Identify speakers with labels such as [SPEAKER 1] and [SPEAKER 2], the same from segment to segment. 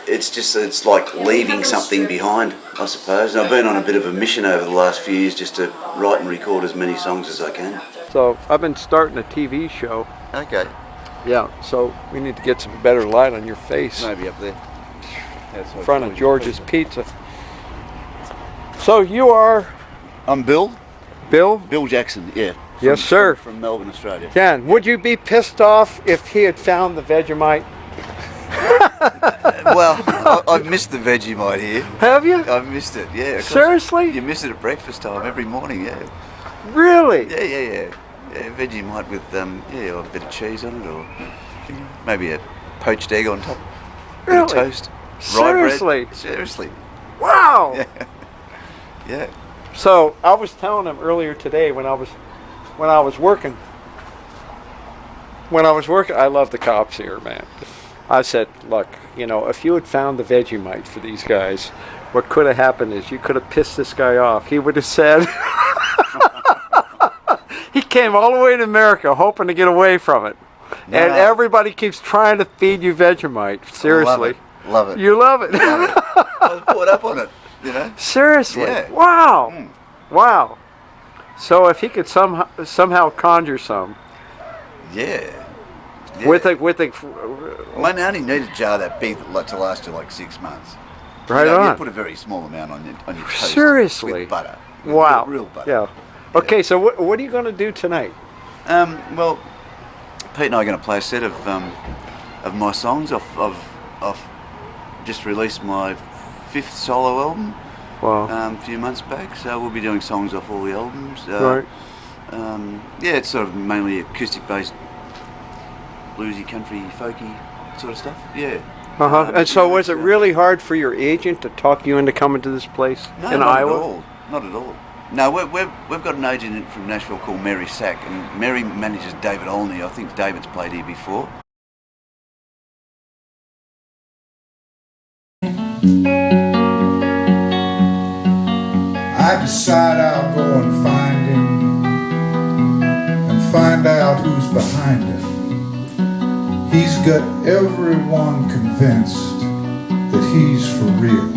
[SPEAKER 1] it's like leaving something behind, I suppose. And I've been on a bit of a mission over the last few years just to write and record as many songs as I can.
[SPEAKER 2] So I've been starting a TV show.
[SPEAKER 1] Okay.
[SPEAKER 2] Yeah, so we need to get some better light on your face.
[SPEAKER 1] Maybe up there.
[SPEAKER 2] In front of George's Pizza. So you are?
[SPEAKER 1] I'm Bill.
[SPEAKER 2] Bill?
[SPEAKER 1] Bill Jackson, yeah.
[SPEAKER 2] Yes, sir.
[SPEAKER 1] From Melbourne, Australia.
[SPEAKER 2] Ken, would you be pissed off if he had found the Vegemite?
[SPEAKER 1] Well, I've missed the Vegemite here.
[SPEAKER 2] Have you?
[SPEAKER 1] I've missed it, yeah.
[SPEAKER 2] Seriously?
[SPEAKER 1] You miss it at breakfast time every morning, yeah.
[SPEAKER 2] Really?
[SPEAKER 1] Yeah. Vegemite with a bit of cheese on it, or maybe a poached egg on top.
[SPEAKER 2] Really?
[SPEAKER 1] Bit of toast.
[SPEAKER 2] Seriously?
[SPEAKER 1] Bread. Seriously.
[SPEAKER 2] Wow.
[SPEAKER 1] Yeah.
[SPEAKER 2] So I was telling him earlier today when I was working. I love the cops here, man. I said, look, if you had found the Vegemite for these guys, what could have happened is you could have pissed this guy off. He would have said, he came all the way to America hoping to get away from it. No. And everybody keeps trying to feed you Vegemite. Seriously.
[SPEAKER 1] Love it.
[SPEAKER 2] You love it.
[SPEAKER 1] Love it. I was brought up on it,
[SPEAKER 2] Seriously.
[SPEAKER 1] Yeah.
[SPEAKER 2] Wow. Wow. So if he could somehow conjure some.
[SPEAKER 1] Yeah.
[SPEAKER 2] With a
[SPEAKER 1] I only need a jar that big to last you like 6 months.
[SPEAKER 2] Right on.
[SPEAKER 1] You put a very small amount on your toast.
[SPEAKER 2] Seriously.
[SPEAKER 1] With butter.
[SPEAKER 2] Wow.
[SPEAKER 1] Real butter.
[SPEAKER 2] Yeah. Okay, so what are you going to do tonight?
[SPEAKER 1] Well, Pete and I are going to play a set of my songs. I've just released my 5th solo album.
[SPEAKER 2] Wow.
[SPEAKER 1] A few months back, so we'll be doing songs off all the albums.
[SPEAKER 2] Right.
[SPEAKER 1] It's sort of mainly acoustic-based, bluesy, country, folky sort of stuff. Yeah.
[SPEAKER 2] And so was it really hard for your agent to talk you into coming to this place in Iowa?
[SPEAKER 1] Not at all. No, we've got an agent from Nashville called Mary Sack, and Mary manages David Olney. I think David's played here before.
[SPEAKER 3] I decide I'll go and find him and find out who's behind it. He's got everyone convinced that he's for real.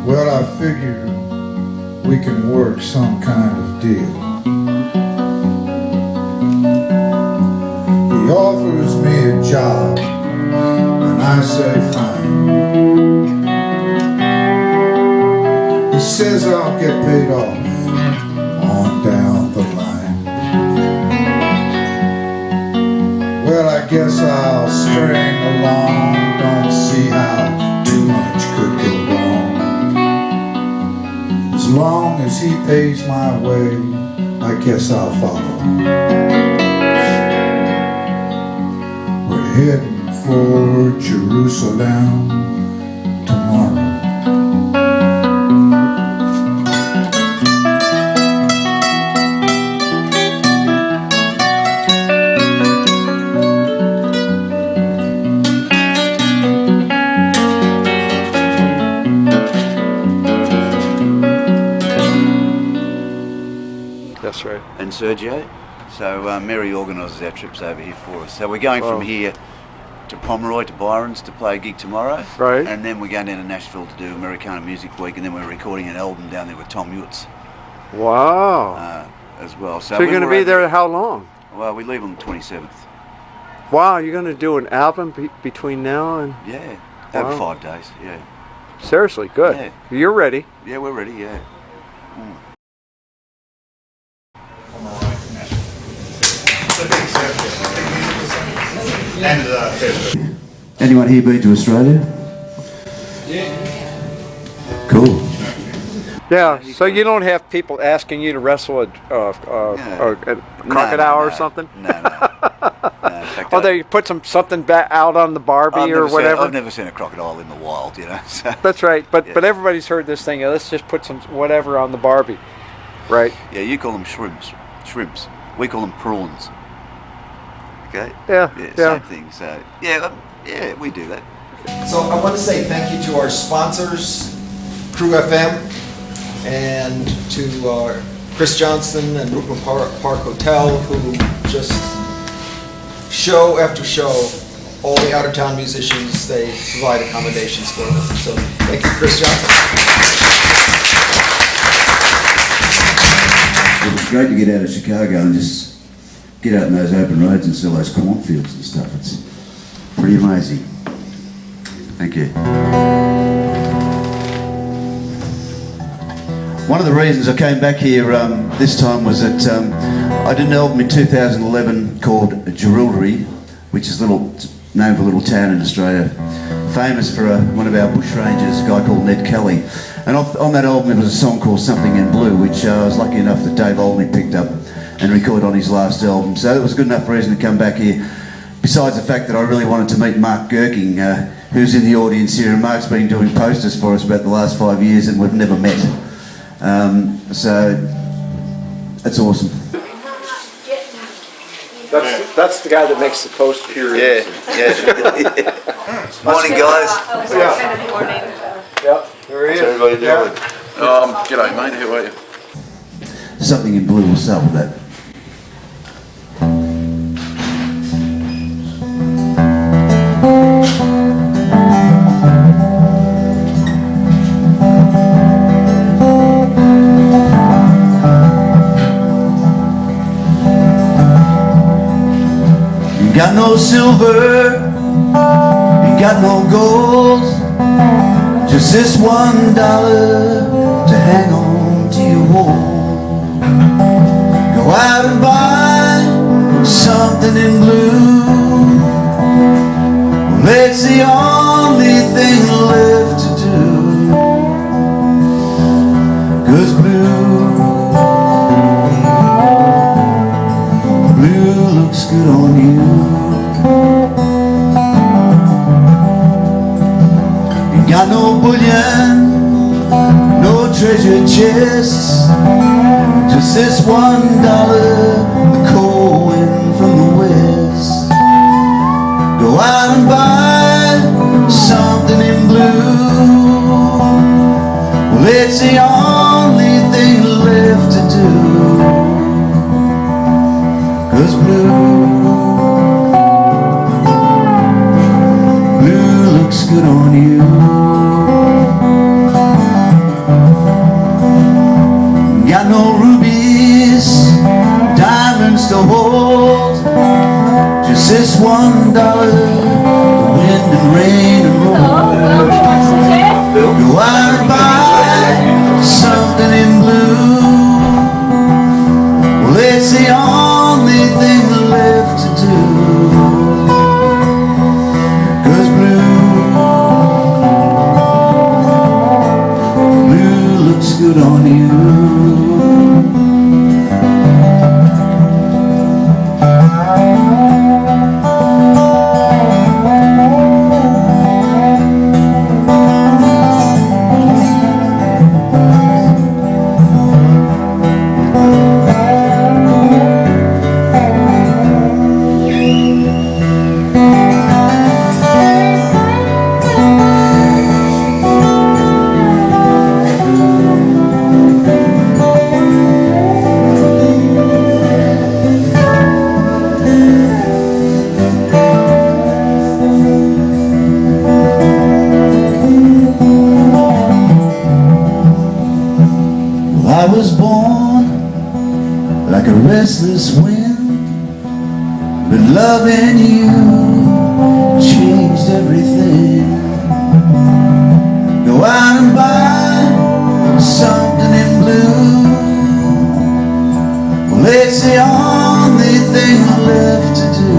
[SPEAKER 3] Well, I figure we can work some kind of deal. He offers me a job and I say fine. He says I'll get paid off on down the line. Well, I guess I'll string along. Don't see how too much could go wrong. As long as he pays my way, I guess I'll follow. We're heading for Jerusalem tomorrow.
[SPEAKER 2] That's right.
[SPEAKER 1] And Sergio. So Mary organises our trips over here for us. So we're going from here to Pomeroy, to Byron's to play a gig tomorrow.
[SPEAKER 2] Right.
[SPEAKER 1] And then we're going down to Nashville to do Americana Music Week, and then we're recording an album down there with Tom Ewitz.
[SPEAKER 2] Wow.
[SPEAKER 1] As well.
[SPEAKER 2] So you're going to be there how long?
[SPEAKER 1] Well, we leave on the 27th.
[SPEAKER 2] Wow, you're going to do an album between now and...
[SPEAKER 1] Yeah. Over 5 days, yeah.
[SPEAKER 2] Seriously, good.
[SPEAKER 1] Yeah.
[SPEAKER 2] You're ready.
[SPEAKER 1] Yeah, we're ready, yeah. Anyone here been to Australia?
[SPEAKER 3] Yeah.
[SPEAKER 1] Cool.
[SPEAKER 2] Yeah, so you don't have people asking you to wrestle a crocodile or something?
[SPEAKER 1] No. In fact,
[SPEAKER 2] they put something back out on the Barbie or whatever?
[SPEAKER 1] I've never seen a crocodile in the wild, So.
[SPEAKER 2] That's right, but everybody's heard this thing, let's just put some whatever on the Barbie, right?
[SPEAKER 1] Yeah, you call them shrimps. We call them prawns. Okay?
[SPEAKER 2] Yeah.
[SPEAKER 1] Same thing, so, yeah, we do that.
[SPEAKER 4] So I want to say thank you to our sponsors, Crew FM, and to Chris Johnson and Brooklyn Park Hotel, who just show after show all the out-of-town musicians, they provide accommodations for them. So thank you, Chris Johnson.
[SPEAKER 1] It was great to get out of Chicago and just get out in those open roads and sell those cornfields and stuff. It's pretty amazing. Thank you. One of the reasons I came back here this time was that I did an album in 2011 called Jerilderie, which is named for a little town in Australia, famous for one of our bushrangers, a guy called Ned Kelly. And on that album there was a song called Something in Blue, which I was lucky enough that Dave Olney picked up and recorded on his last album. So it was a good enough reason to come back here, besides the fact that I really wanted to meet Mark Gerking, who's in the audience here, and Mark's been doing posters for us about the last 5 years and we've never met. So that's awesome.
[SPEAKER 2] That's the guy that makes the poster.
[SPEAKER 1] Yeah. Morning, guys.
[SPEAKER 2] Yeah.
[SPEAKER 5] Morning.
[SPEAKER 2] Yeah. There he is.
[SPEAKER 1] How's everybody doing?
[SPEAKER 6] G'day mate, how are you?
[SPEAKER 1] Something in Blue, we'll start with that. Got no silver, you got no gold, just this $1 to hang on to your wall. Go out and buy something in blue. Well, it's the only thing left to do. 'Cause blue looks good on you. Got no bullion, no treasure chests, just this $1, the cold wind from the west. Go out and buy something in blue. Well, it's the only thing left to do. 'Cause blue looks good on you. Got no rubies, diamonds to hold, just this $1, the wind and rain and roll. Go out and buy something in blue. Well, it's the only thing left to do. 'Cause blue looks good on you. I was born like a restless wind, but loving you changed everything. Go out and buy something in blue. Well, it's the only thing left to do.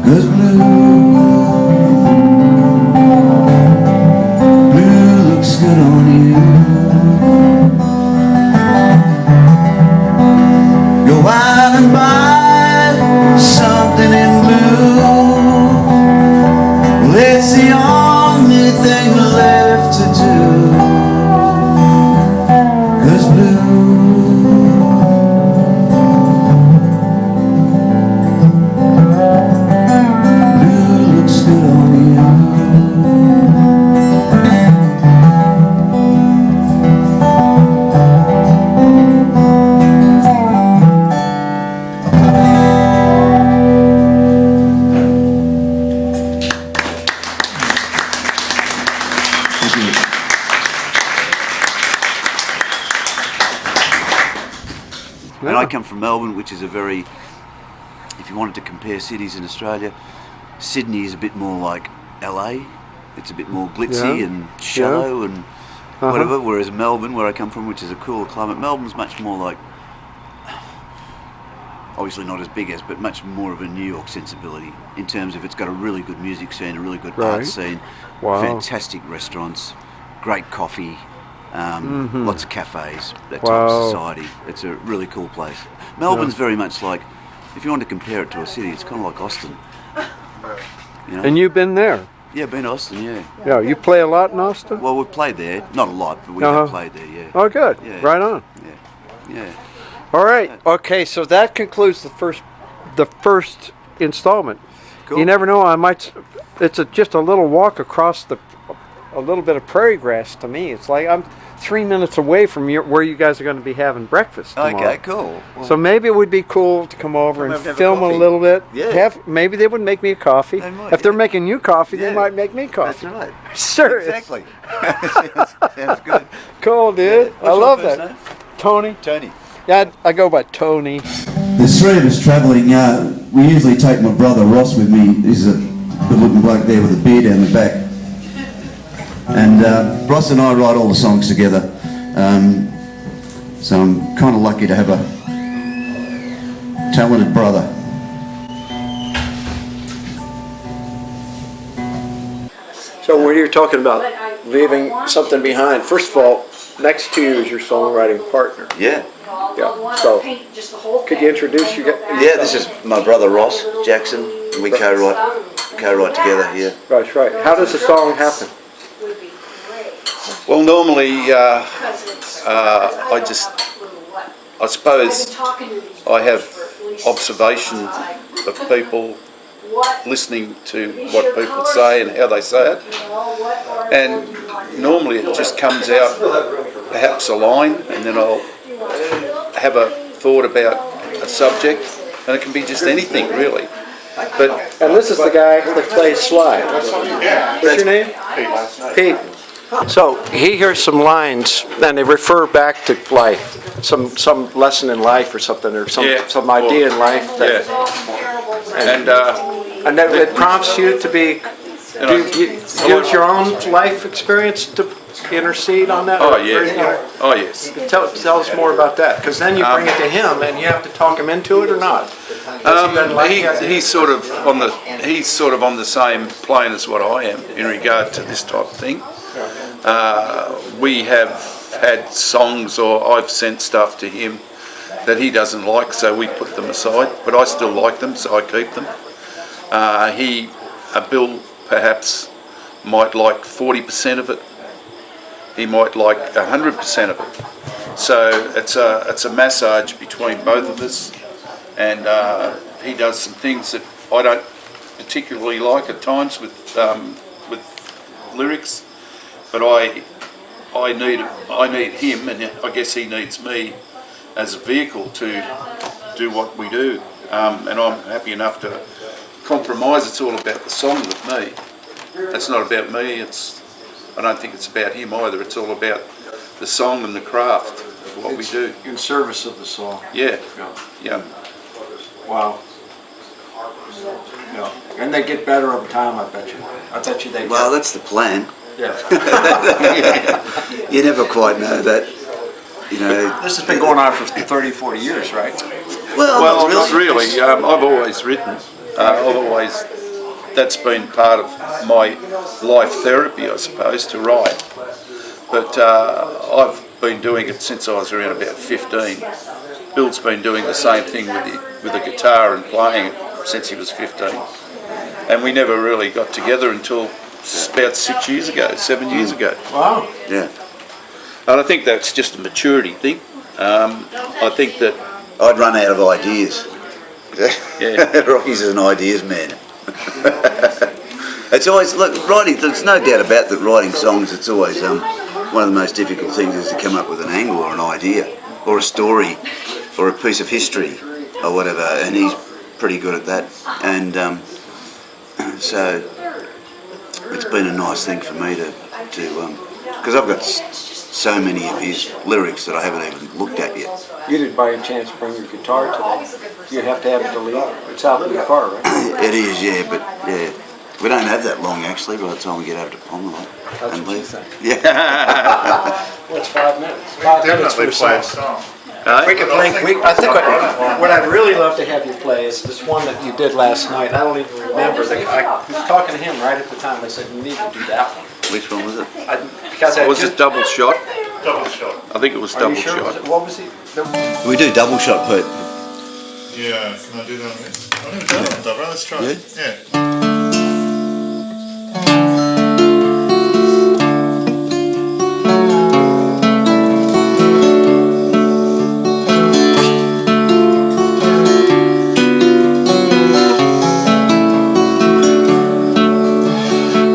[SPEAKER 1] 'Cause blue looks good on you. Go out and buy something in blue. Well, it's the only thing left to do. 'Cause blue And I come from Melbourne, which is a very, if you wanted to compare cities in Australia, Sydney is a bit more like LA. It's a bit more glitzy and shallow and whatever, whereas Melbourne, where I come from, which is a cooler climate, Melbourne's much more like, obviously not as big as, but much more of a New York sensibility in terms of it's got a really good music scene, a really good art scene, fantastic restaurants, great coffee, lots of cafes, that type of society. It's a really cool place. Melbourne's very much like, if you want to compare it to a city, it's kind of like Austin. You know?
[SPEAKER 2] And you've been there?
[SPEAKER 1] Yeah, been to Austin, yeah.
[SPEAKER 2] Yeah, you play a lot in Austin?
[SPEAKER 1] Well, we've played there, not a lot, but we have played there, yeah.
[SPEAKER 2] Oh, good.
[SPEAKER 1] Yeah.
[SPEAKER 2] Right on.
[SPEAKER 1] Yeah.
[SPEAKER 2] All right. Okay, so that concludes the first installment.
[SPEAKER 1] Cool.
[SPEAKER 2] You never know. It's just a little walk across a little bit of prairie grass to me. It's like I'm 3 minutes away from where you guys are going to be having breakfast tomorrow.
[SPEAKER 1] Okay, cool. Well,
[SPEAKER 2] So maybe it would be cool to come over and
[SPEAKER 1] have a
[SPEAKER 2] film a
[SPEAKER 1] coffee.
[SPEAKER 2] little bit.
[SPEAKER 1] Yeah.
[SPEAKER 2] Maybe they would make me a coffee.
[SPEAKER 1] They might,
[SPEAKER 2] If they're
[SPEAKER 1] yeah.
[SPEAKER 2] making you coffee, they
[SPEAKER 1] Yeah.
[SPEAKER 2] might make me coffee.
[SPEAKER 1] that's right.
[SPEAKER 2] Sure.
[SPEAKER 1] Exactly. Sounds good.
[SPEAKER 2] Cool, dude.
[SPEAKER 1] What's
[SPEAKER 2] I
[SPEAKER 1] your
[SPEAKER 2] love
[SPEAKER 1] first
[SPEAKER 2] that.
[SPEAKER 1] name?
[SPEAKER 2] Tony.
[SPEAKER 1] Tony.
[SPEAKER 2] Yeah, I go by Tony.
[SPEAKER 1] There's three of us travelling. We usually take my brother Ross with me. He's a good-looking bloke there with a beard down the back. And Ross and I write all the songs together. So I'm kind of lucky to have a talented brother.
[SPEAKER 2] So when you're talking about leaving something behind, first of all, next to you is your songwriting partner.
[SPEAKER 1] Yeah.
[SPEAKER 2] Yeah. So could you introduce you?
[SPEAKER 1] Yeah, this is my brother Ross Jackson. We co-write together here.
[SPEAKER 2] That's right. How does the song happen?
[SPEAKER 6] Well, normally I suppose I have observation of people, listening to what people say and how they say it, and normally it just comes out perhaps a line, and then I'll have a thought about a subject, and it can be just anything really. But
[SPEAKER 2] And this is the guy that plays slide. What's your name? Pete. So he hears some lines, and they refer back to life, some lesson in life or something, or some idea in life. That, and then it prompts you to be. Do you use your own life experience to intercede on that?
[SPEAKER 6] oh yes.
[SPEAKER 2] Tell us more about that, because then you bring it to him, and you have to talk him into it or not.
[SPEAKER 6] He's sort of on the same plane as what I am in regard to this type of thing. We have had songs, or I've sent stuff to him that he doesn't like, so we put them aside, but I still like them, so I keep them. Bill perhaps might like 40% of it. He might like 100% of it. So it's a massage between both of us, and he does some things that I don't particularly like at times with lyrics, but I need him, and I guess he needs me as a vehicle to do what we do, and I'm happy enough to compromise. It's all about the song with me. It's not about me. I don't think it's about him either. It's all about the song and the craft of what we do.
[SPEAKER 2] In service of the song.
[SPEAKER 6] Yeah.
[SPEAKER 2] Wow. Yeah. And they get better over time, I bet you. I bet you they do.
[SPEAKER 1] Well, that's the plan.
[SPEAKER 2] Yeah.
[SPEAKER 1] You never quite know that. You know.
[SPEAKER 2] This has been going on for 30, 40 years, right?
[SPEAKER 6] Well, not really. I've always written. That's been part of my life therapy, I suppose, to write. But I've been doing it since I was around about 15. Bill's been doing the same thing with the guitar and playing it since he was 15. And we never really got together until about 7 years ago.
[SPEAKER 2] Wow.
[SPEAKER 1] Yeah.
[SPEAKER 6] And I think that's just a maturity thing. I think that...
[SPEAKER 1] I'd run out of ideas.
[SPEAKER 6] Yeah.
[SPEAKER 1] Rocky's an ideas man. It's always, look, writing, there's no doubt about that writing songs, it's always one of the most difficult things is to come up with an angle or an idea or a story or a piece of history or whatever, and he's pretty good at that. And so it's been a nice thing for me to because I've got so many of his lyrics that I haven't even looked at yet.
[SPEAKER 2] You didn't by any chance bring your guitar today. You'd have to have it to leave. It's out in the car, right?
[SPEAKER 1] It is, yeah, but yeah. We don't have that long actually by the time we get over to Pomeroy.
[SPEAKER 2] That's
[SPEAKER 1] and
[SPEAKER 2] what you
[SPEAKER 1] leave.
[SPEAKER 2] think.
[SPEAKER 1] Yeah.
[SPEAKER 2] What's 5 minutes? 5 minutes for
[SPEAKER 5] Definitely play a
[SPEAKER 2] a song.
[SPEAKER 5] song.
[SPEAKER 2] We could play. I think what I'd really love to have you play is this one that you did last night. I don't even remember. I was talking to him right at the time. I said, "You need to do that one."
[SPEAKER 1] Which one was it?
[SPEAKER 2] Because I
[SPEAKER 6] Was
[SPEAKER 2] just,
[SPEAKER 6] it double shot?
[SPEAKER 5] Double shot.
[SPEAKER 6] I think it was
[SPEAKER 2] Are you
[SPEAKER 6] double
[SPEAKER 2] sure?
[SPEAKER 6] shot.
[SPEAKER 2] What was he?
[SPEAKER 1] We do double shot, Pete.
[SPEAKER 5] Yeah, can I do that on this? I've never done it on double. Let's try it.
[SPEAKER 1] Yeah?
[SPEAKER 5] Yeah.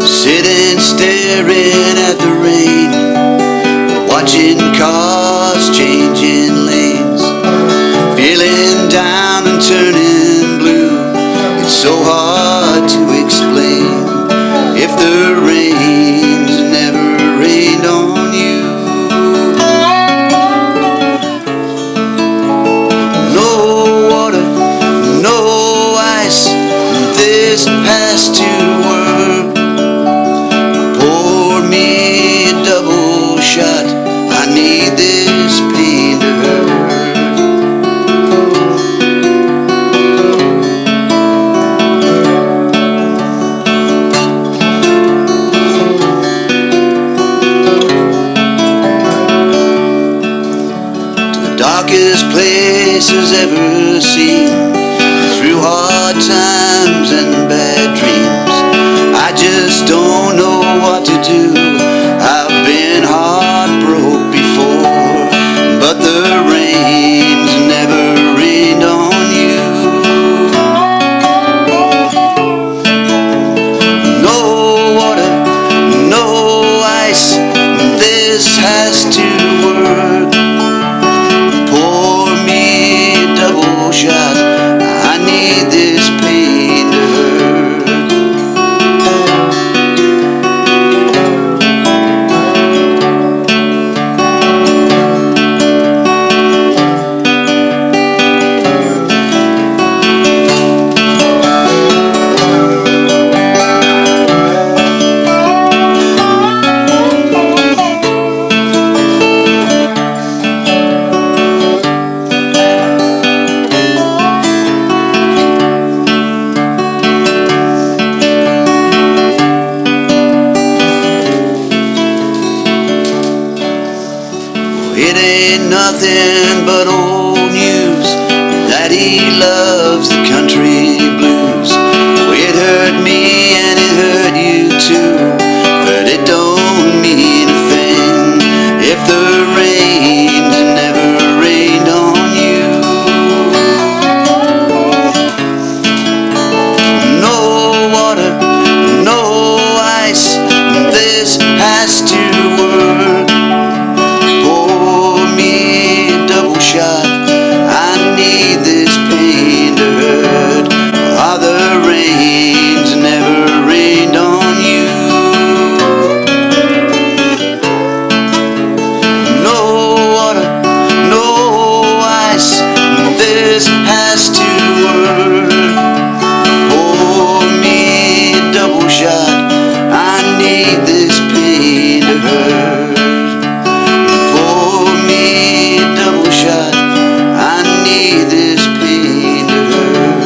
[SPEAKER 1] Sitting staring at the rain, watching cars changing lanes, feeling down and turning blue. It's so hard to explain if the rain's never rained on you. No water, no ice, this has to work. Pour me a double shot, I need this pain to hurt. To the darkest places ever seen, through hard times and bad dreams, I just don't know what to do. I've been heartbroken before, but the rain's never rained on you. No water, no ice, this has to work. Pour me a double shot, I need this pain to hurt. It ain't nothing but old news that he loves the country blues. It hurt me and it hurt you too, but it don't mean a thing if the rain's never rained on you. No water, no ice, this has to work. Pour me a double shot, I need this pain to hurt. Are the rains never rained on you? No water, no ice, this has to work. Pour me a double shot, I need this pain to hurt. Pour me a double shot, I need this pain to hurt.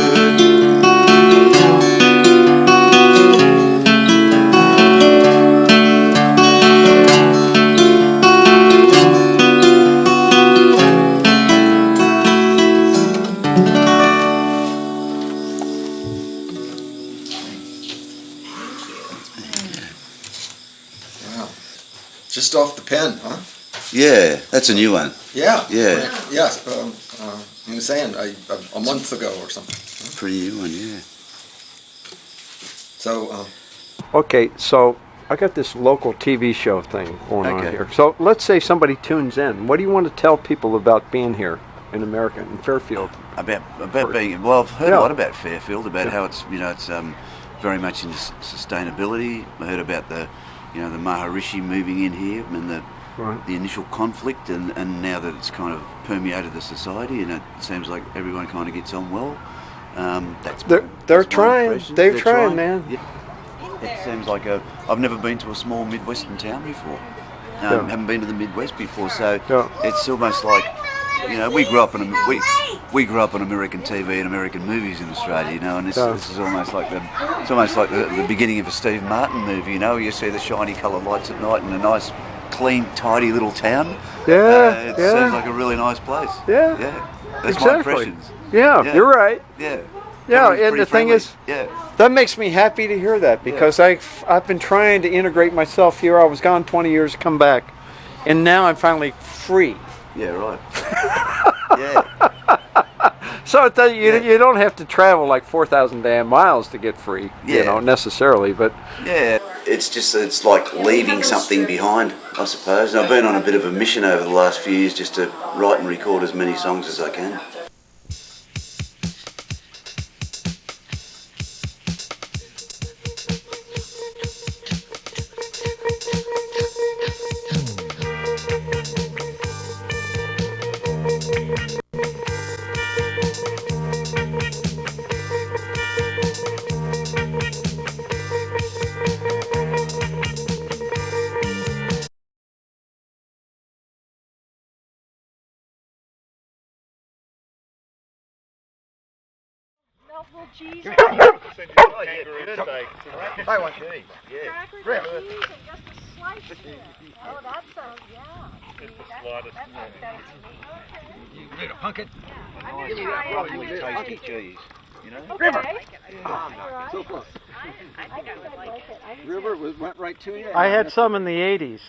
[SPEAKER 4] Wow. Just off the pen, huh?
[SPEAKER 1] Yeah, that's a new one.
[SPEAKER 4] Yeah.
[SPEAKER 1] Yeah.
[SPEAKER 4] Yes. You were saying a month ago or something.
[SPEAKER 1] Pretty new one, yeah.
[SPEAKER 4] So,
[SPEAKER 2] Okay, so I got this local TV show thing going on
[SPEAKER 1] Okay.
[SPEAKER 2] here. So let's say somebody tunes in. What do you want to tell people about being here in America, in Fairfield?
[SPEAKER 1] About being, well, I've heard
[SPEAKER 2] Yeah.
[SPEAKER 1] a lot about Fairfield, about how it's, it's very much into sustainability. I heard about the Maharishi moving in here and the
[SPEAKER 2] Right.
[SPEAKER 1] the initial conflict, and now that it's kind of permeated the society, and it seems like everyone kind of gets on well.
[SPEAKER 2] They're
[SPEAKER 1] that's my
[SPEAKER 2] trying.
[SPEAKER 1] impression.
[SPEAKER 2] They're trying, man.
[SPEAKER 1] Yeah. It seems like I've never been to a small Midwestern town before.
[SPEAKER 2] Yeah.
[SPEAKER 1] Haven't been to the Midwest before, so
[SPEAKER 2] Yeah.
[SPEAKER 1] it's almost like, we grew up on we grew up on American TV and American movies in Australia, and this is almost like the beginning of a Steve Martin movie, You see the shiny coloured lights at night in a nice, clean, tidy little town.
[SPEAKER 2] Yeah,
[SPEAKER 1] it seems like a really nice place.
[SPEAKER 2] Yeah.
[SPEAKER 1] That's
[SPEAKER 2] Exactly.
[SPEAKER 1] my impressions.
[SPEAKER 2] Yeah, you're right.
[SPEAKER 1] Yeah.
[SPEAKER 2] Yeah,
[SPEAKER 1] Everyone's
[SPEAKER 2] and
[SPEAKER 1] pretty
[SPEAKER 2] the thing
[SPEAKER 1] friendly.
[SPEAKER 2] is,
[SPEAKER 1] yeah.
[SPEAKER 2] that makes me happy to hear that, because I've been trying to integrate myself here. I was gone 20 years, come back, and now I'm finally free.
[SPEAKER 1] Yeah, right. yeah.
[SPEAKER 2] So you don't have to travel like 4,000 damn miles to get free, necessarily, but...
[SPEAKER 1] Yeah, it's like leaving something behind, I suppose. And I've been on a bit of a mission over the last few years just to write and record as many songs as I can.
[SPEAKER 7] Well, cheese.
[SPEAKER 5] Send you some kangaroo steak.
[SPEAKER 1] I want cheese. Yeah.
[SPEAKER 7] Crackers and cheese and just a slice of it. Oh, that sounds, yeah.
[SPEAKER 5] It's the slightest.
[SPEAKER 7] That sounds better to me. Okay.
[SPEAKER 1] You need a hunket.
[SPEAKER 7] I'm going to try it. I'm going to try
[SPEAKER 1] Tasty
[SPEAKER 7] it.
[SPEAKER 1] cheese.
[SPEAKER 7] Okay. Alright.
[SPEAKER 8] So close.
[SPEAKER 7] I think I would like it. I do
[SPEAKER 8] River
[SPEAKER 7] too.
[SPEAKER 8] went right to you.
[SPEAKER 2] I had some in the 80s,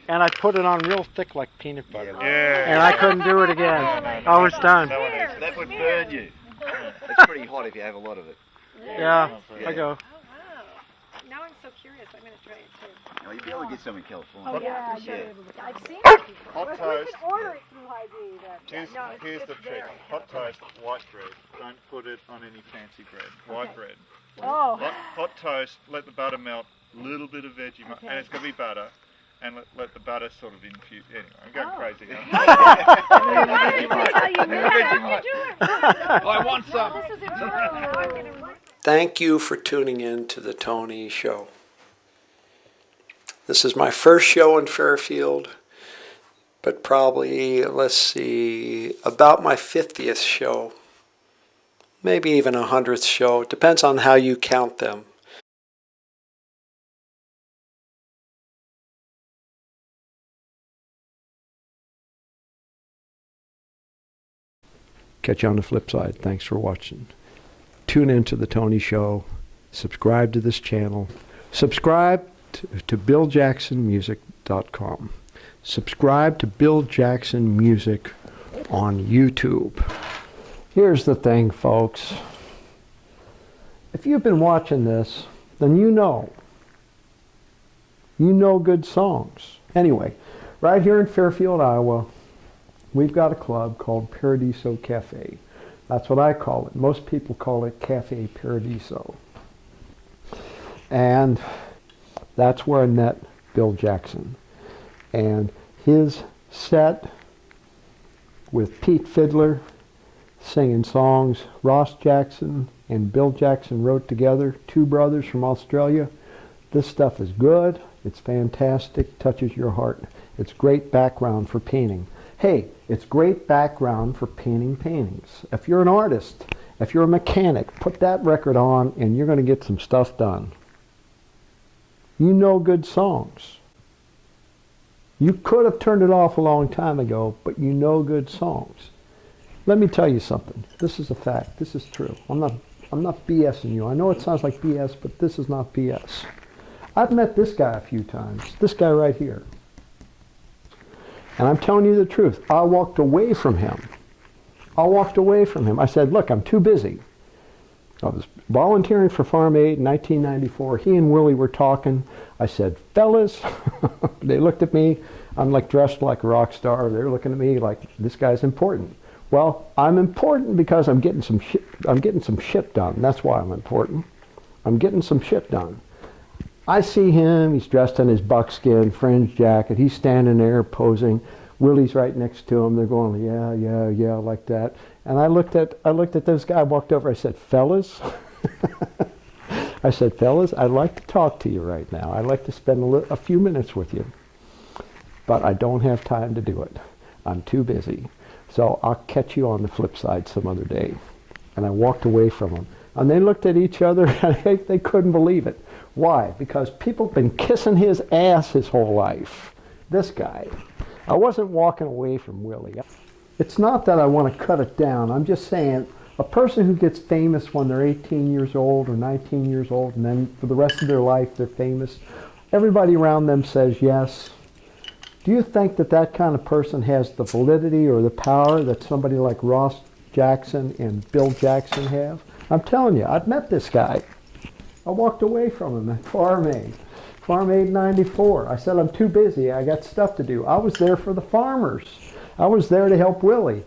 [SPEAKER 2] and I put it on real thick like peanut butter.
[SPEAKER 5] Yeah.
[SPEAKER 2] And I couldn't do it again. I was done.
[SPEAKER 1] That would burn you. It's pretty hot if you have a lot of it.
[SPEAKER 2] Yeah, I go.
[SPEAKER 7] Oh, wow. Now I'm so curious. I'm going to try it too.
[SPEAKER 1] You'd be able to get some in California.
[SPEAKER 7] Oh, yeah.
[SPEAKER 1] Yeah.
[SPEAKER 7] I've seen it before.
[SPEAKER 5] Hot
[SPEAKER 7] We
[SPEAKER 5] toast.
[SPEAKER 7] can order it through Hy-Vee.
[SPEAKER 5] Here's the trick. Hot toast, white bread. Don't put it on any fancy bread. White bread.
[SPEAKER 7] Oh.
[SPEAKER 5] Hot toast, let the butter melt, little bit of Vegemite, and it's going to be butter, and let the butter sort of infuse. Anyway, I'm going crazy now.
[SPEAKER 8] I want some.
[SPEAKER 7] This is important.
[SPEAKER 2] Thank you for tuning in to the Tony Show. This is my first show in Fairfield, but probably, about my 50th show. Maybe even 100th show. It depends on how you count them. Catch you on the flip side. Thanks for watching. Tune in to the Tony Show. Subscribe to this channel. Subscribe to BillJacksonMusic.com. Subscribe to Bill Jackson Music on YouTube. Here's the thing, folks. If you've been watching this, then you know good songs. Anyway, right here in Fairfield, Iowa, we've got a club called Paradiso Cafe. That's what I call it. Most people call it Cafe Paradiso. And that's where I met Bill Jackson. And his set with Pete Fidler singing songs Ross Jackson and Bill Jackson wrote together, two brothers from Australia. This stuff is good. It's fantastic. Touches your heart. It's great background for painting. Hey, it's great background for painting paintings. If you're an artist, if you're a mechanic, put that record on and you're going to get some stuff done. You know good songs. You could have turned it off a long time ago, but you know good songs. Let me tell you something. This is a fact. This is true. I'm not BSing you. I know it sounds like BS, but this is not BS. I've met this guy a few times. This guy right here. And I'm telling you the truth. I walked away from him. I said, look, I'm too busy. I was volunteering for Farm Aid in 1994. He and Willie were talking. I said, fellas, they looked at me. I'm like dressed like a rock star. They're looking at me like this guy's important. Well, I'm important because I'm getting some shit done. That's why I'm important. I'm getting some shit done. I see him, he's dressed in his buckskin fringe jacket, he's standing there posing. Willie's right next to him, they're going, yeah, yeah, yeah, like that. And I looked at this guy, walked over, I said, fellas, I said, fellas, I'd like to talk to you right now. I'd like to spend a few minutes with you. But I don't have time to do it. I'm too busy. So I'll catch you on the flip side some other day. And I walked away from him. And they looked at each other and they couldn't believe it. Why? Because people have been kissing his ass his whole life. This guy. I wasn't walking away from Willie. It's not that I want to cut it down. I'm just saying a person who gets famous when they're 18 years old or 19 years old and then for the rest of their life they're famous, everybody around them says yes. Do you think that that kind of person has the validity or the power that somebody like Ross Jackson and Bill Jackson have? I'm telling you, I've met this guy. I walked away from him at Farm Aid 94. I said, I'm too busy. I got stuff to do. I was there for the farmers. I was there to help Willie.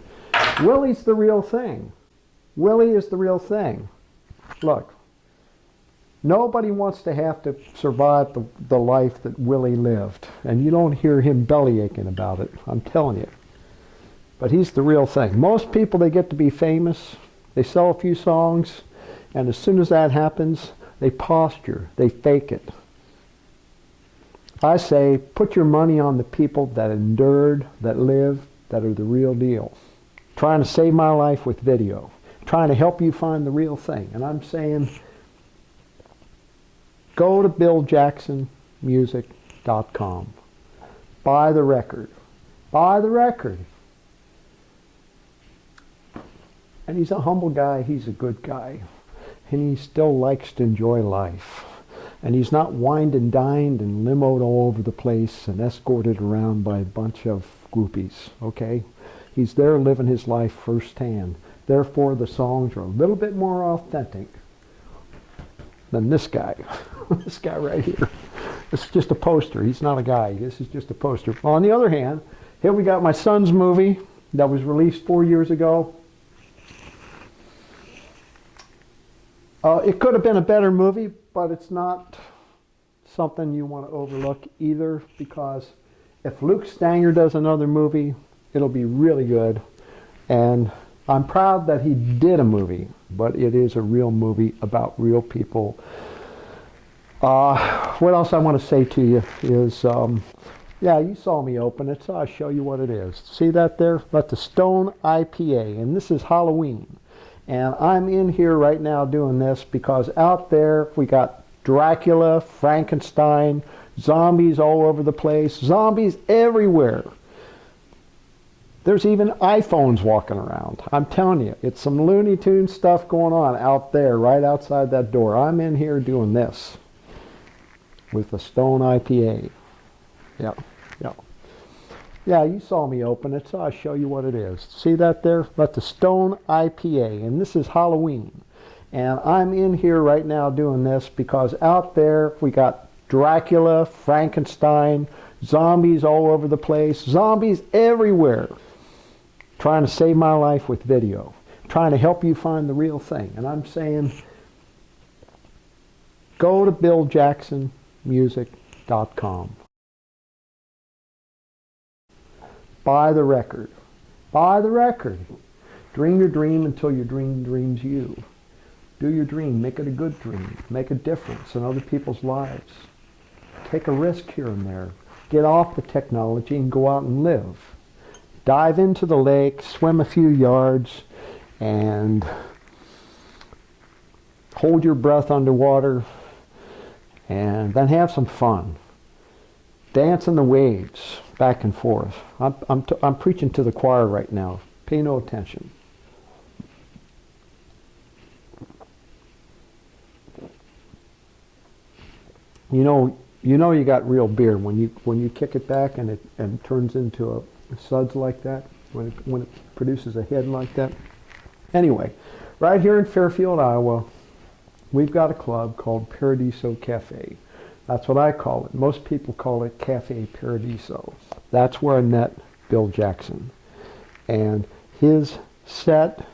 [SPEAKER 2] Willie's the real thing. Willie is the real thing. Look, nobody wants to have to survive the life that Willie lived. And you don't hear him belly aching about it. I'm telling you. But he's the real thing. Most people, they get to be famous. They sell a few songs. And as soon as that happens, they posture, they fake it. I say, put your money on the people that endured, that lived, that are the real deal. Trying to save my life with video. Trying to help you find the real thing. And I'm saying, go to BillJacksonMusic.com. Buy the record. Buy the record. And he's a humble guy, he's a good guy. And he still likes to enjoy life. And he's not wined and dined and limoed all over the place and escorted around by a bunch of groupies, okay? He's there living his life firsthand. Therefore, the songs are a little bit more authentic than this guy. This guy right here. This is just a poster. He's not a guy. This is just a poster. On the other hand, here we got my son's movie that was released 4 years ago. It could have been a better movie, but it's not something you want to overlook either, because if Luke Stanger does another movie, it'll be really good. And I'm proud that he did a movie, but it is a real movie about real people. What else I want to say to you is, yeah, you saw me open it, so I'll show you what it is. See that there? That's the Stone IPA, and this is Halloween. And I'm in here right now doing this because out there we got Dracula, Frankenstein, zombies all over the place, zombies everywhere. There's even iPhones walking around. I'm telling you, it's some Looney Tunes stuff going on out there, right outside that door. I'm in here doing this with the Stone IPA. Yeah, yeah. Yeah, you saw me open it, so I'll show you what it is. See that there? That's the Stone IPA, and this is Halloween. And I'm in here right now doing this because out there we got Dracula, Frankenstein, zombies all over the place, zombies everywhere. Trying to save my life with video. Trying to help you find the real thing. And I'm saying, go to BillJacksonMusic.com. Buy the record. Buy the record. Dream your dream until your dream dreams you. Do your dream. Make it a good dream. Make a difference in other people's lives. Take a risk here and there. Get off the technology and go out and live. Dive into the lake, swim a few yards, and hold your breath underwater, and then have some fun. Dance in the waves, back and forth. I'm preaching to the choir right now. Pay no attention. You know you got real beer when you kick it back and it turns into a suds like that, when it produces a head like that. Anyway, right here in Fairfield, Iowa, we've got a club called Paradiso Cafe. That's what I call it. Most people call it Cafe Paradiso. That's where I met Bill Jackson. And his set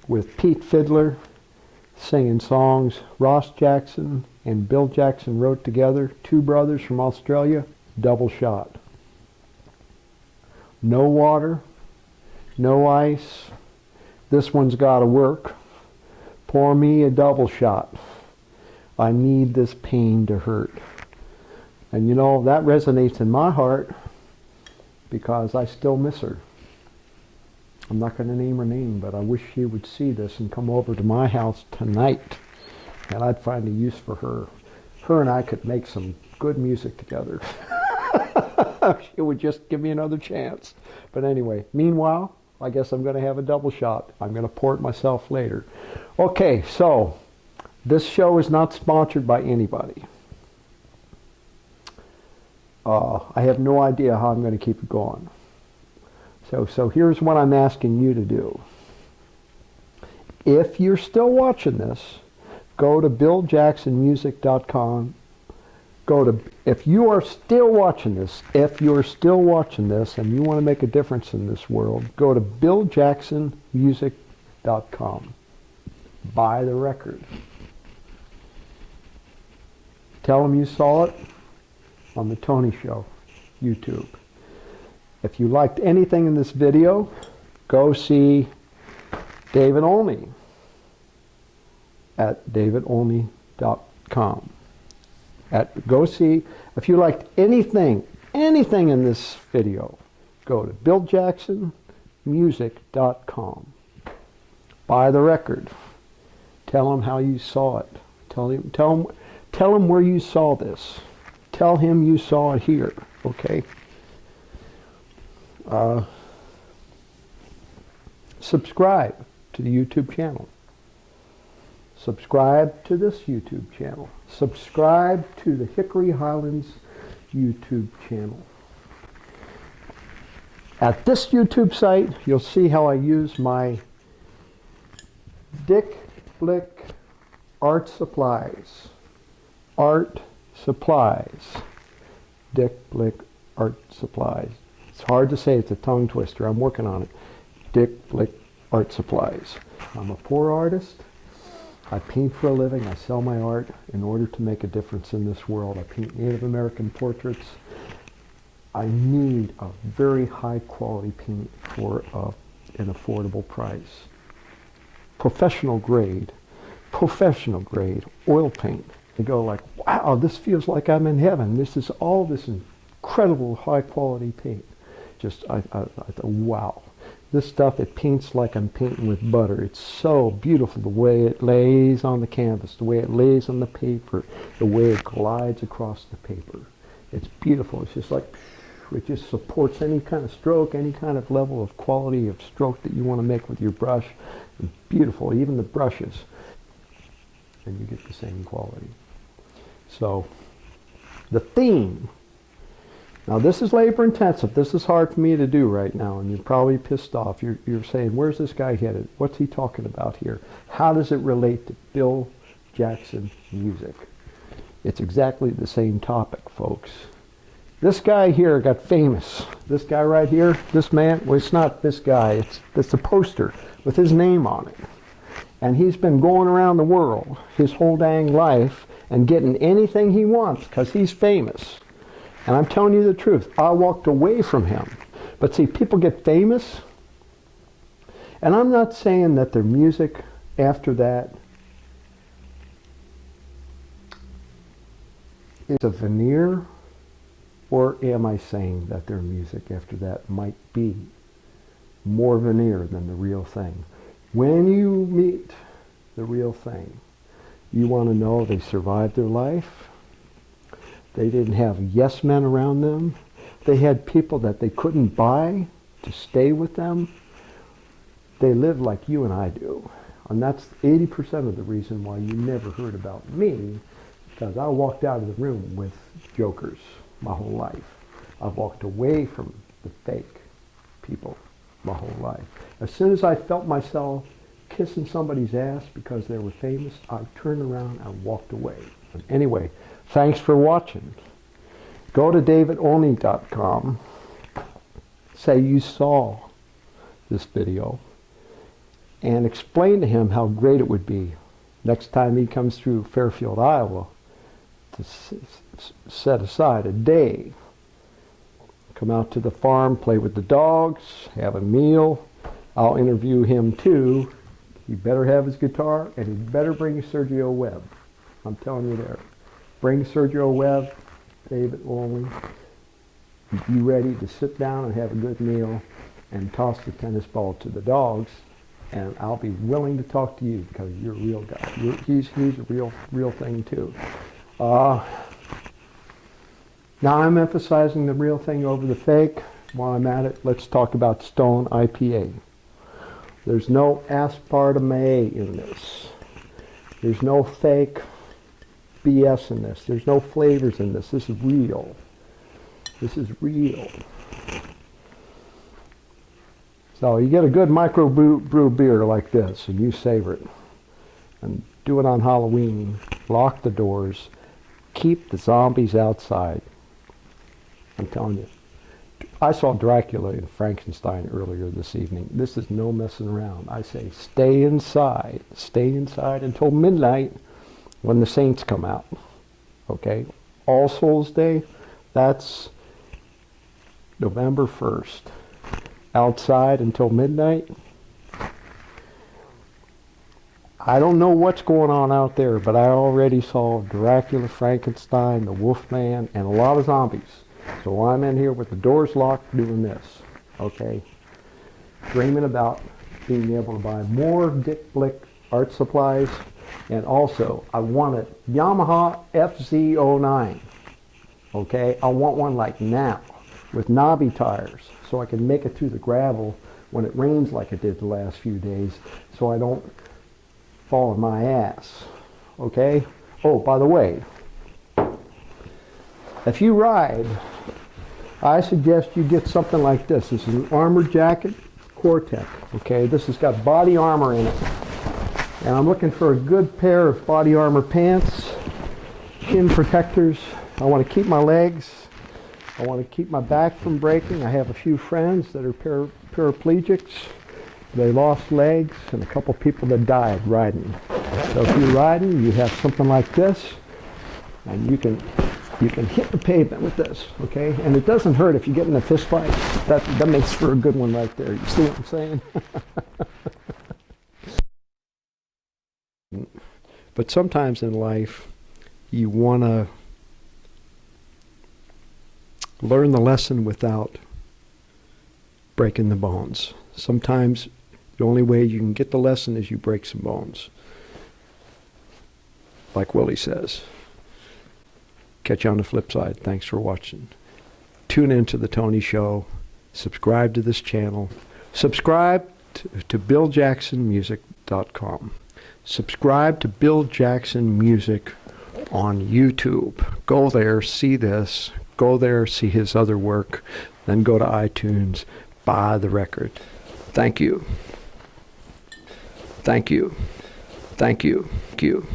[SPEAKER 2] with Pete Fidler singing songs Ross Jackson and Bill Jackson wrote together, two brothers from Australia, double shot. No water, no ice. This one's got to work. Pour me a double shot. I need this pain to hurt. And you know, that resonates in my heart because I still miss her. I'm not going to name her name, but I wish she would see this and come over to my house tonight. And I'd find a use for her. Her and I could make some good music together. She would just give me another chance. But anyway, meanwhile, I guess I'm going to have a double shot. I'm going to pour it myself later. Okay, so this show is not sponsored by anybody. I have no idea how I'm going to keep it going. So here's what I'm asking you to do. If you're still watching this, go to BillJacksonMusic.com. If you are still watching this, and you want to make a difference in this world, go to BillJacksonMusic.com. Buy the record. Tell them you saw it on the Tony Show, YouTube. If you liked anything in this video, go see David Olney at davidolney.com. Go see, if you liked anything in this video, go to BillJacksonMusic.com. Buy the record. Tell him how you saw it. Tell him where you saw this. Tell him you saw it here, okay? Subscribe to the YouTube channel. Subscribe to this YouTube channel. Subscribe to the Hickory Highlands YouTube channel. At this YouTube site, you'll see how I use my Dick Blick Art Supplies. Art Supplies. Dick Blick Art Supplies. It's hard to say, it's a tongue twister. I'm working on it. Dick Blick Art Supplies. I'm a poor artist. I paint for a living. I sell my art in order to make a difference in this world. I paint Native American portraits. I need a very high quality paint for an affordable price. Professional grade oil paint. You go like, wow, this feels like I'm in heaven. This is all this incredible high quality paint. Just, I thought, wow. This stuff, it paints like I'm painting with butter. It's so beautiful, the way it lays on the canvas, the way it lays on the paper, the way it glides across the paper. It's beautiful. It's just like, it just supports any kind of stroke, any kind of level of quality of stroke that you want to make with your brush. It's beautiful, even the brushes. And you get the same quality. So, the theme. Now this is labor intensive. This is hard for me to do right now, and you're probably pissed off. You're saying, where's this guy headed? What's he talking about here? How does it relate to Bill Jackson music? It's exactly the same topic, folks. This guy here got famous. This guy right here, this man, well, it's not this guy. It's a poster with his name on it. And he's been going around the world his whole dang life and getting anything he wants because he's famous. And I'm telling you the truth, I walked away from him. But see, people get famous, and I'm not saying that their music after that is a veneer, or am I saying that their music after that might be more veneer than the real thing? When you meet the real thing, you want to know they survived their life. They didn't have yes men around them. They had people that they couldn't buy to stay with them. They lived like you and I do. And that's 80% of the reason why you never heard about me, because I walked out of the room with jokers my whole life. I've walked away from the fake people my whole life. As soon as I felt myself kissing somebody's ass because they were famous, I turned around and walked away. And anyway, thanks for watching. Go to davidolney.com. Say you saw this video and explain to him how great it would be Next time he comes through Fairfield, Iowa, to set aside a day, come out to the farm, play with the dogs, have a meal. I'll interview him too. He better have his guitar, and he better bring Sergio Webb. I'm telling you there. Bring Sergio Webb, David Wolney. Be ready to sit down and have a good meal and toss the tennis ball to the dogs, and I'll be willing to talk to you because you're a real guy. He's a real thing too. Now I'm emphasizing the real thing over the fake. While I'm at it, let's talk about Stone IPA. There's no aspartame in this. There's no fake BS in this. There's no flavors in this. This is real. This is real. So you get a good micro-brew beer like this, and you savor it. And do it on Halloween. Lock the doors. Keep the zombies outside. I'm telling you. I saw Dracula in Frankenstein earlier this evening. This is no messing around. I say stay inside. Stay inside until midnight when the saints come out. Okay? All Souls Day, that's November 1st. Outside until midnight. I don't know what's going on out there, but I already saw Dracula, Frankenstein, the Wolfman, and a lot of zombies. So I'm in here with the doors locked doing this, okay? Dreaming about being able to buy more Dick Blick art supplies, and also I want a Yamaha FZ09, okay? I want one like now with knobby tires so I can make it through the gravel when it rains like it did the last few days so I don't fall on my ass, okay? Oh, by the way, if you ride, I suggest you get something like this. This is an armor jacket, Cortec, okay? This has got body armor in it. And I'm looking for a good pair of body armor pants, shin protectors. I want to keep my legs. I want to keep my back from breaking. I have a few friends that are paraplegics. They lost legs, and a couple people that died riding. So if you're riding, you have something like this, and you can hit the pavement with this, okay? And it doesn't hurt if you get in a fist fight. That makes for a good one right there. You see what I'm saying? But sometimes in life, you want to learn the lesson without breaking the bones. Sometimes the only way you can get the lesson is you break some bones. Like Willie says. Catch you on the flip side. Thanks for watching. Tune into the Tony Show. Subscribe to this channel. Subscribe to BillJacksonMusic.com. Subscribe to Bill Jackson Music on YouTube. Go there, see this. Go there, see his other work. Then go to iTunes. Buy the record. Thank you. Thank you. Thank you. Thank you.